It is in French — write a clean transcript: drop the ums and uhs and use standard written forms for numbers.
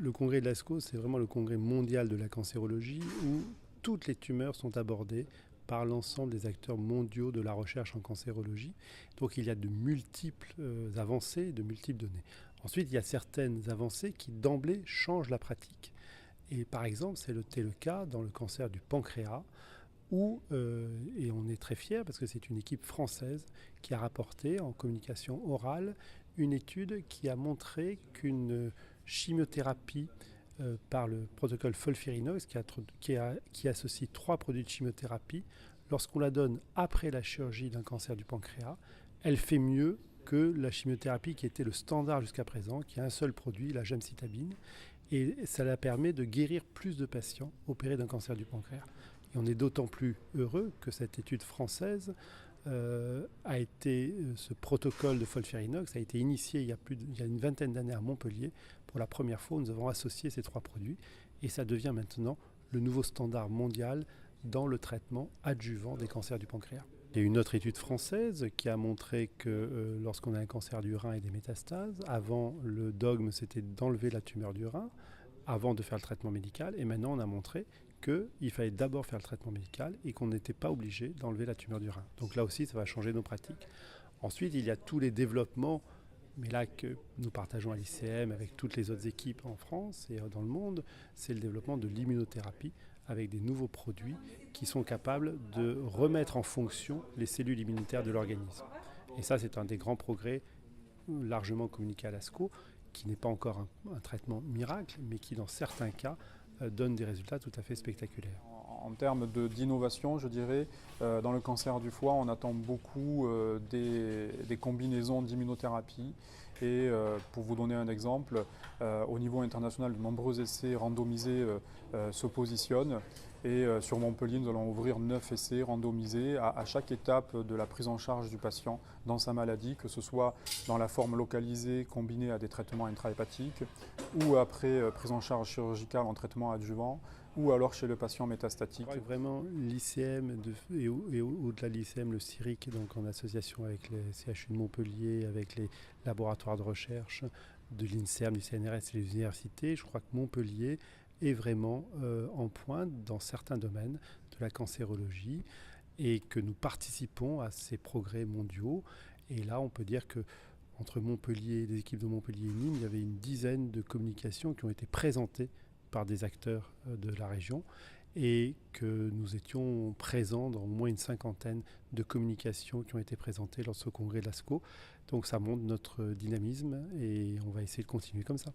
Le congrès de l'ASCO, c'est vraiment le congrès mondial de la cancérologie où toutes les tumeurs sont abordées par l'ensemble des acteurs mondiaux de la recherche en cancérologie. Donc il y a de multiples avancées, de multiples données. Ensuite, il y a certaines avancées qui d'emblée changent la pratique. Et par exemple, c'était le cas dans le cancer du pancréas, où, et on est très fiers parce que c'est une équipe française qui a rapporté en communication orale une étude qui a montré qu'une chimiothérapie par le protocole FOLFIRINOX qui associe 3 produits de chimiothérapie, lorsqu'on la donne après la chirurgie d'un cancer du pancréas, elle fait mieux que la chimiothérapie qui était le standard jusqu'à présent, qui a un seul produit, la gemcitabine, et ça la permet de guérir plus de patients opérés d'un cancer du pancréas. Et on est d'autant plus heureux que cette étude française ce protocole de FOLFIRINOX a été initié il y a une vingtaine d'années à Montpellier. Pour la première fois, nous avons associé ces 3 produits et ça devient maintenant le nouveau standard mondial dans le traitement adjuvant des cancers du pancréas. Il y a une autre étude française qui a montré que lorsqu'on a un cancer du rein et des métastases, avant le dogme c'était d'enlever la tumeur du rein avant de faire le traitement médical, et maintenant on a montré qu'il fallait d'abord faire le traitement médical et qu'on n'était pas obligé d'enlever la tumeur du rein. Donc là aussi, ça va changer nos pratiques. Ensuite, il y a tous les développements, mais là que nous partageons à l'ICM avec toutes les autres équipes en France et dans le monde, c'est le développement de l'immunothérapie avec des nouveaux produits qui sont capables de remettre en fonction les cellules immunitaires de l'organisme. Et ça, c'est un des grands progrès largement communiqué à l'ASCO, qui n'est pas encore un traitement miracle, mais qui dans certains cas donne des résultats tout à fait spectaculaires. En termes d'innovation, je dirais, dans le cancer du foie, on attend beaucoup des combinaisons d'immunothérapie. Et pour vous donner un exemple, au niveau international, de nombreux essais randomisés se positionnent. Et sur Montpellier, nous allons ouvrir 9 essais randomisés à chaque étape de la prise en charge du patient dans sa maladie, que ce soit dans la forme localisée combinée à des traitements intrahépatiques ou après prise en charge chirurgicale en traitement adjuvant, ou alors chez le patient métastatique. Je crois que vraiment l'ICM et au-delà de l'ICM, le CIRIC, donc en association avec les CHU de Montpellier, avec les laboratoires de recherche de l'INSERM, du CNRS et les universités, je crois que Montpellier est vraiment en pointe dans certains domaines de la cancérologie et que nous participons à ces progrès mondiaux. Et là, on peut dire que entre Montpellier, les équipes de Montpellier et Nîmes, il y avait une dizaine de communications qui ont été présentées par des acteurs de la région et que nous étions présents dans au moins une cinquantaine de communications qui ont été présentées lors de ce congrès de l'ASCO. Donc ça montre notre dynamisme et on va essayer de continuer comme ça.